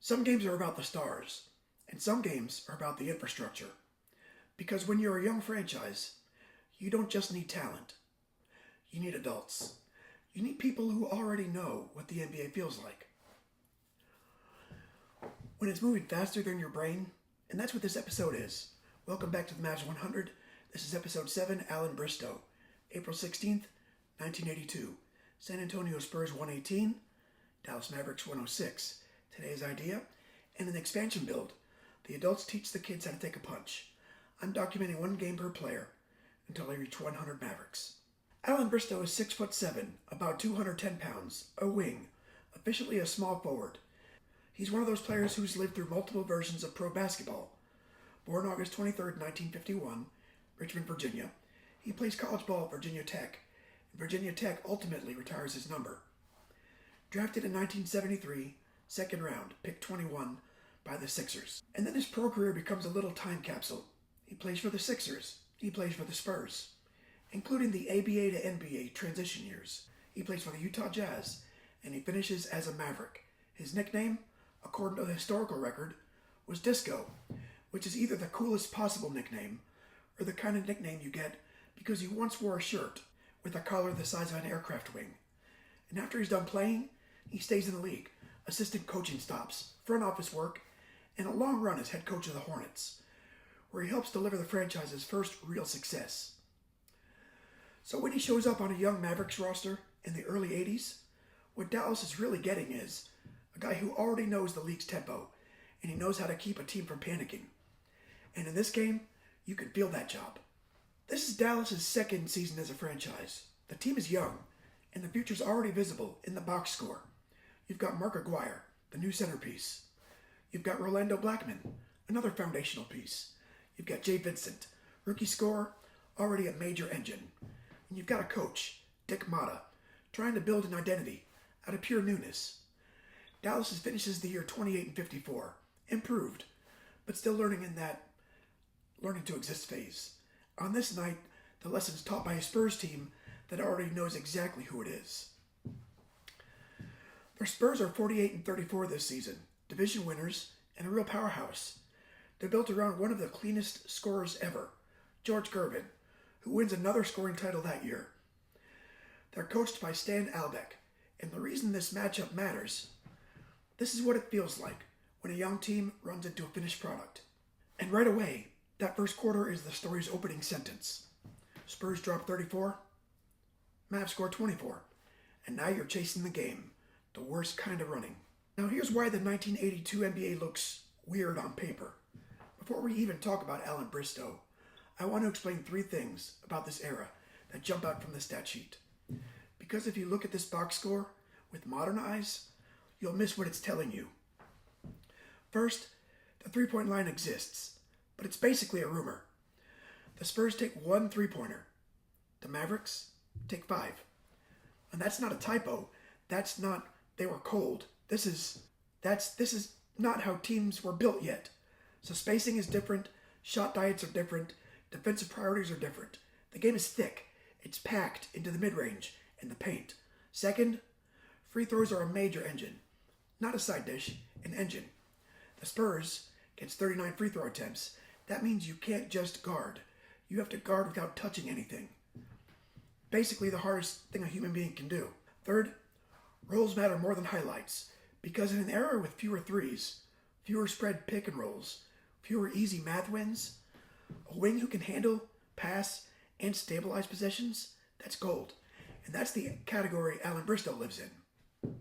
Some games are about the stars, and some games are about the infrastructure. Because when you're a young franchise, you don't just need talent. You need adults. You need people who already know what the NBA feels like. When it's moving faster than your brain, and that's what this episode is. Welcome back to the Mavs 100. This is episode 7, Allan Bristow. April 16th, 1982. San Antonio Spurs 118, Dallas Mavericks 106. Today's idea, in an expansion build, the adults teach the kids how to take a punch. I'm documenting one game per player until I reach 100 Mavericks. Allan Bristow is 6'7", about 210 pounds, a wing, officially a small forward. He's one of those players who's lived through multiple versions of pro basketball. Born August 23rd, 1951, Richmond, Virginia, he plays college ball at Virginia Tech, and Virginia Tech ultimately retires his number. Drafted in 1973, second round, pick 21 by the Sixers. And then his pro career becomes a little time capsule. He plays for the Sixers. He plays for the Spurs, including the ABA to NBA transition years. He plays for the Utah Jazz, and he finishes as a Maverick. His nickname, according to the historical record, was Disco, which is either the coolest possible nickname or the kind of nickname you get because you once wore a shirt with a collar the size of an aircraft wing. And after he's done playing, he stays in the league, assistant coaching stops, front office work, and a long run as head coach of the Hornets, where he helps deliver the franchise's first real success. So when he shows up on a young Mavericks roster in the early 80s, what Dallas is really getting is a guy who already knows the league's tempo, and he knows how to keep a team from panicking. And in this game, you can feel that job. This is Dallas's second season as a franchise. The team is young, and the future's already visible in the box score. You've got Mark Aguirre, the new centerpiece. You've got Rolando Blackman, another foundational piece. You've got Jay Vincent, rookie scorer, already a major engine. And you've got a coach, Dick Motta, trying to build an identity out of pure newness. Dallas finishes the year 28-54, improved, but still learning in that learning to exist phase. On this night, the lesson's taught by a Spurs team that already knows exactly who it is. Their Spurs are 48-34 this season, division winners, and a real powerhouse. They're built around one of the cleanest scorers ever, George Gervin, who wins another scoring title that year. They're coached by Stan Albeck, and the reason this matchup matters, this is what it feels like when a young team runs into a finished product. And right away, that first quarter is the story's opening sentence. Spurs drop 34, Mavs score 24, and now you're chasing the game, the worst kind of running. Now here's why the 1982 NBA looks weird on paper. Before we even talk about Allan Bristow, I want to explain 3 things about this era that jump out from the stat sheet. Because if you look at this box score with modern eyes, you'll miss what it's telling you. First, the three-point line exists, but it's basically a rumor. The Spurs take 1 3-pointer. The Mavericks take 5. And that's not a typo. That's not they were cold. This is not how teams were built yet. So spacing is different, shot diets are different, defensive priorities are different. The game is thick. It's packed into the mid-range and the paint. Second, free throws are a major engine. Not a side dish, an engine. The Spurs gets 39 free throw attempts. That means you can't just guard. You have to guard without touching anything. Basically the hardest thing a human being can do. Third, rolls matter more than highlights. Because in an era with fewer threes, fewer spread pick and rolls, fewer easy math wins, a wing who can handle, pass, and stabilize possessions, that's gold. And that's the category Allan Bristow lives in.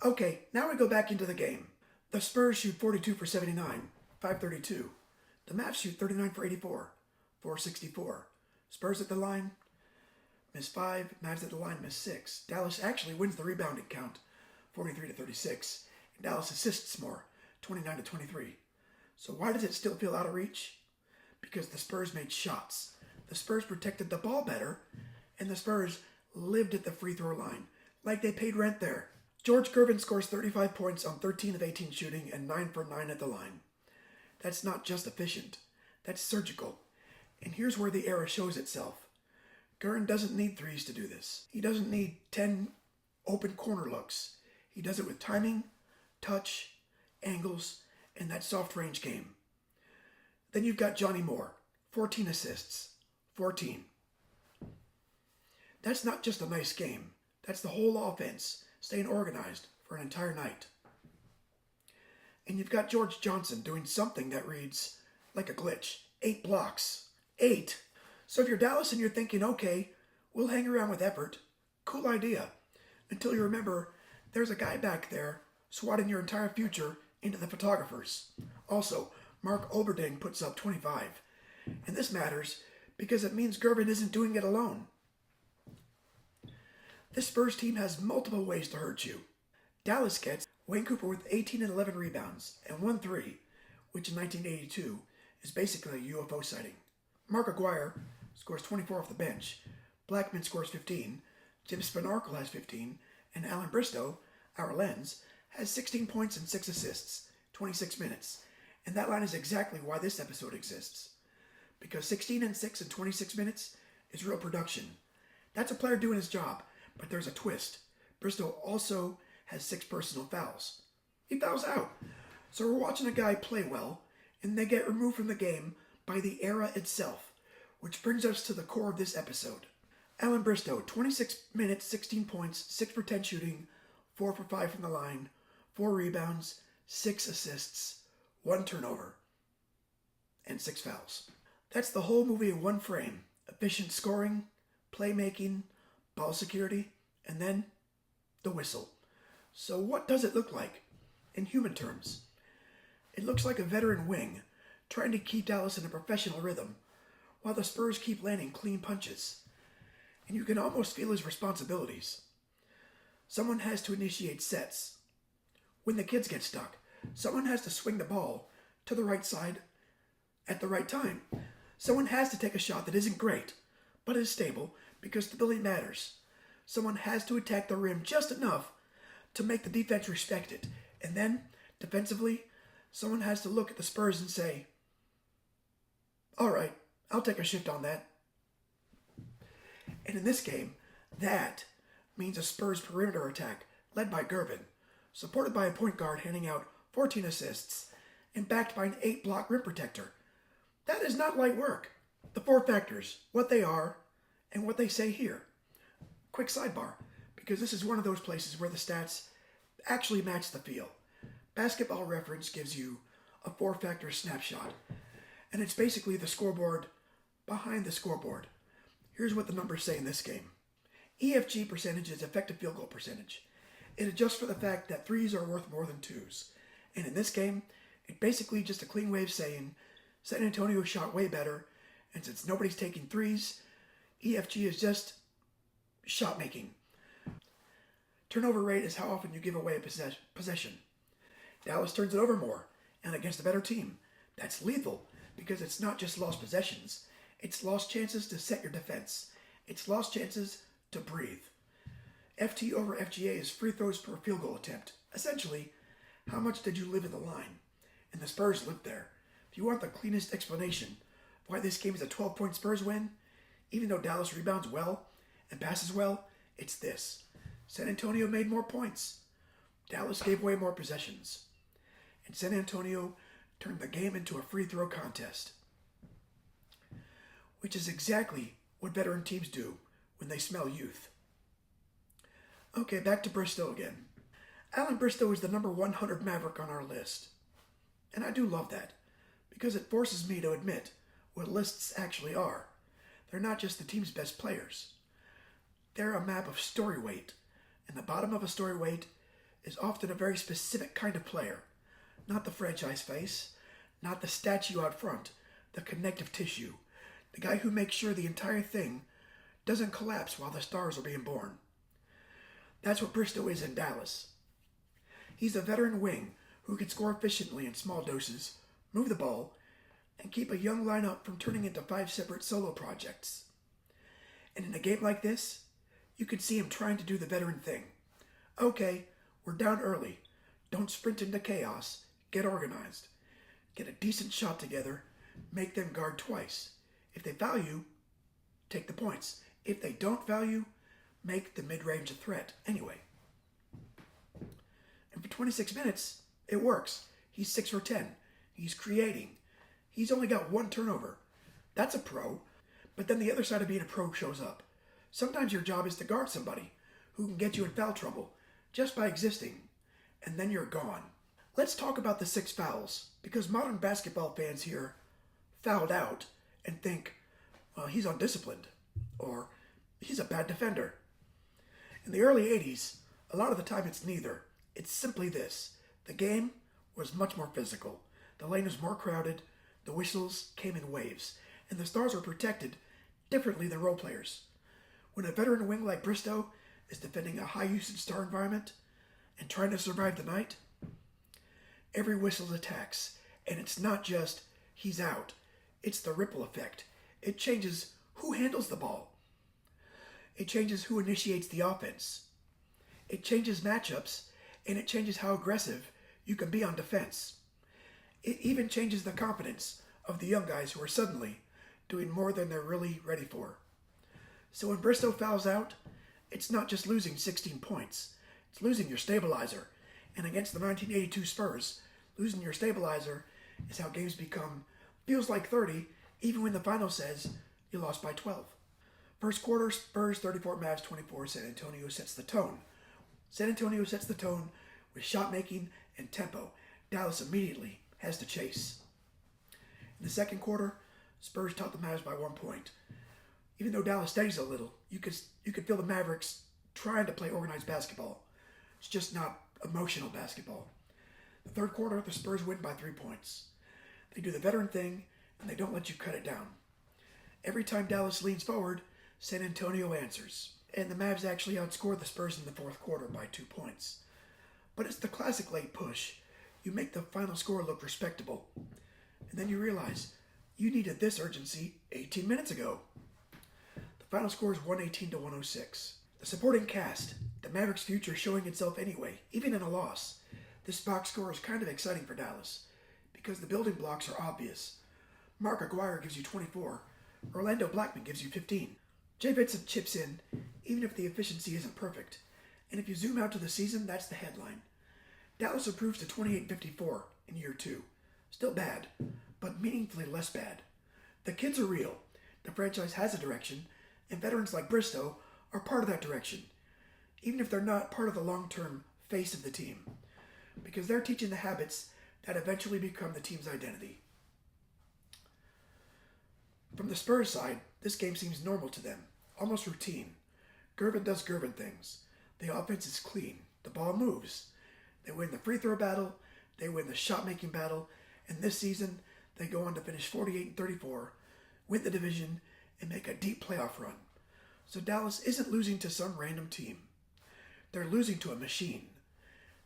Okay, now we go back into the game. The Spurs shoot 42 for 79, 532. The Mavs shoot 39 for 84, 464. Spurs at the line, miss 5. Mavs at the line, miss 6. Dallas actually wins the rebounding count, 43-36. And Dallas assists more, 29-23. So why does it still feel out of reach? Because the Spurs made shots. The Spurs protected the ball better, and the Spurs lived at the free throw line, like they paid rent there. George Gervin scores 35 points on 13 of 18 shooting and 9 for 9 at the line. That's not just efficient. That's surgical. And here's where the era shows itself. Gervin doesn't need threes to do this. He doesn't need 10 open corner looks. He does it with timing, touch, angles, and that soft range game. Then you've got Johnny Moore, 14 assists, 14. That's not just a nice game. That's the whole offense staying organized for an entire night. And you've got George Johnson doing something that reads like a glitch. 8 blocks. 8. So if you're Dallas and you're thinking, okay, we'll hang around with effort, cool idea. Until you remember there's a guy back there swatting your entire future into the photographers. Also, Mark Olberding puts up 25. And this matters because it means Gervin isn't doing it alone. This Spurs team has multiple ways to hurt you. Dallas gets Wayne Cooper with 18 and 11 rebounds and 1 3, which in 1982 is basically a UFO sighting. Mark Aguirre scores 24 off the bench. Blackman scores 15. Jim Spanarkel has 15. And Allan Bristow, our lens, has 16 points and 6 assists, 26 minutes. And that line is exactly why this episode exists. Because 16 and 6 in 26 minutes is real production. That's a player doing his job, but there's a twist. Bristow also has 6 personal fouls. He fouls out. So we're watching a guy play well, and they get removed from the game by the era itself, which brings us to the core of this episode. Allan Bristow, 26 minutes, 16 points, 6 for 10 shooting, 4 for 5 from the line, 4 rebounds, 6 assists, 1 turnover, and 6 fouls. That's the whole movie in one frame. Efficient scoring, playmaking, ball security, and then the whistle. So what does it look like in human terms? It looks like a veteran wing trying to keep Dallas in a professional rhythm while the Spurs keep landing clean punches. And you can almost feel his responsibilities. Someone has to initiate sets. When the kids get stuck, someone has to swing the ball to the right side at the right time. Someone has to take a shot that isn't great, but is stable because stability matters. Someone has to attack the rim just enough to make the defense respect it. And then, defensively, someone has to look at the Spurs and say, all right, I'll take a shift on that. And in this game, that means a Spurs perimeter attack led by Gervin, supported by a point guard handing out 14 assists, and backed by an 8-block rim protector. That is not light work. The 4 factors, what they are, and what they say here. Quick sidebar, because this is one of those places where the stats actually match the feel. Basketball Reference gives you a 4-factor snapshot, and it's basically the scoreboard behind the scoreboard. Here's what the numbers say in this game. EFG percentage is effective field goal percentage. It adjusts for the fact that 3s are worth more than 2s. And in this game, it's basically just a clean way of saying San Antonio shot way better, and since nobody's taking 3s, EFG is just shot making. Turnover rate is how often you give away a possession. Dallas turns it over more, and against a better team. That's lethal, because it's not just lost possessions. It's lost chances to set your defense. It's lost chances to breathe. FT over FGA is free throws per field goal attempt. Essentially, how much did you live in the line? And the Spurs lived there. If you want the cleanest explanation of why this game is a 12-point Spurs win, even though Dallas rebounds well and passes well, it's this. San Antonio made more points. Dallas gave away more possessions. And San Antonio turned the game into a free throw contest. Which is exactly what veteran teams do when they smell youth. Okay, back to Bristow again. Allan Bristow is the number 100 Maverick on our list. And I do love that, because it forces me to admit what lists actually are. They're not just the team's best players. They're a map of story weight, and the bottom of a story weight is often a very specific kind of player. Not the franchise face, not the statue out front, the connective tissue. The guy who makes sure the entire thing doesn't collapse while the stars are being born. That's what Bristow is in Dallas. He's a veteran wing who can score efficiently in small doses, move the ball, and keep a young lineup from turning into 5 separate solo projects. And in a game like this, you can see him trying to do the veteran thing. Okay, we're down early. Don't sprint into chaos. Get organized. Get a decent shot together. Make them guard twice. If they foul you, take the points. If they don't foul you, make the mid-range a threat anyway. And for 26 minutes, it works. He's 6 for 10. He's creating. He's only got 1 turnover. That's a pro. But then the other side of being a pro shows up. Sometimes your job is to guard somebody who can get you in foul trouble just by existing. And then you're gone. Let's talk about the 6 fouls, because modern basketball fans here fouled out and think, well, he's undisciplined, or he's a bad defender. In the early 80s, a lot of the time it's neither. It's simply this. The game was much more physical. The lane was more crowded, the whistles came in waves, and the stars were protected differently than role players. When a veteran wing like Bristow is defending a high-usage star environment and trying to survive the night, every whistle attacks, and it's not just he's out. It's the ripple effect. It changes who handles the ball. It changes who initiates the offense. It changes matchups, and it changes how aggressive you can be on defense. It even changes the confidence of the young guys who are suddenly doing more than they're really ready for. So when Bristow fouls out, it's not just losing 16 points. It's losing your stabilizer. And against the 1982 Spurs, losing your stabilizer is how games become feels like 30, even when the final says you lost by 12. First quarter, Spurs 34, Mavs 24. San Antonio sets the tone. San Antonio sets the tone with shot making and tempo. Dallas immediately has to chase. In the second quarter, Spurs top the Mavs by 1 point. Even though Dallas steadies a little, you could feel the Mavericks trying to play organized basketball. It's just not emotional basketball. The third quarter, the Spurs win by 3 points. They do the veteran thing, and they don't let you cut it down. Every time Dallas leans forward, San Antonio answers, and the Mavs actually outscored the Spurs in the fourth quarter by 2 points. But it's the classic late push. You make the final score look respectable, and then you realize you needed this urgency 18 minutes ago. The final score is 118 to 106. The supporting cast, the Mavericks' future showing itself anyway, even in a loss. This box score is kind of exciting for Dallas, because the building blocks are obvious. Mark Aguirre gives you 24. Orlando Blackman gives you 15. Jay Vincent chips in, even if the efficiency isn't perfect. And if you zoom out to the season, that's the headline. Dallas improves to 28-54 in year 2. Still bad, but meaningfully less bad. The kids are real. The franchise has a direction, and veterans like Bristow are part of that direction, even if they're not part of the long-term face of the team, because they're teaching the habits that eventually become the team's identity. From the Spurs side, this game seems normal to them, almost routine. Gervin does Gervin things. The offense is clean. The ball moves. They win the free throw battle. They win the shot-making battle. And this season, they go on to finish 48-34, win the division, and make a deep playoff run. So Dallas isn't losing to some random team. They're losing to a machine.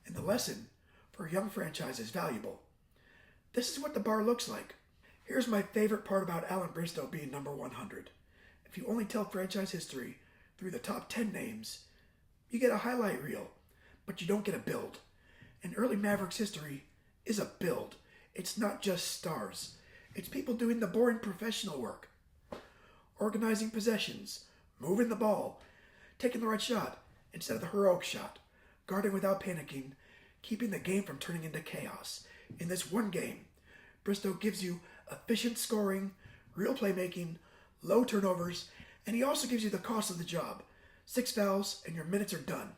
And the lesson for a young franchise is valuable. This is what the bar looks like. Here's my favorite part about Allan Bristow being number 100. If you only tell franchise history through the top 10 names, you get a highlight reel, but you don't get a build. And early Mavericks history is a build. It's not just stars. It's people doing the boring professional work. Organizing possessions, moving the ball, taking the right shot instead of the heroic shot, guarding without panicking, keeping the game from turning into chaos. In this one game, Bristow gives you efficient scoring, real playmaking, low turnovers, and he also gives you the cost of the job. 6 fouls and your minutes are done.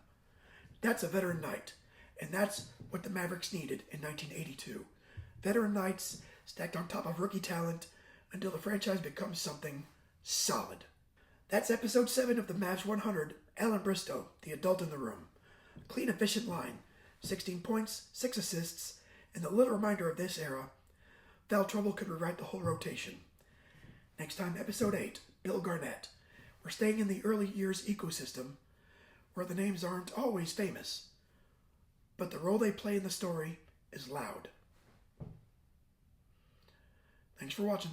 That's a veteran night, and that's what the Mavericks needed in 1982. Veteran nights stacked on top of rookie talent until the franchise becomes something solid. That's episode 7 of the Mavs 100, Allan Bristow, the adult in the room. A clean, efficient line, 16 points, 6 assists, and the little reminder of this era, foul trouble could rewrite the whole rotation. Next time, episode 8, Bill Garnett. We're staying in the early years ecosystem, where the names aren't always famous, but the role they play in the story is loud. Thanks for watching.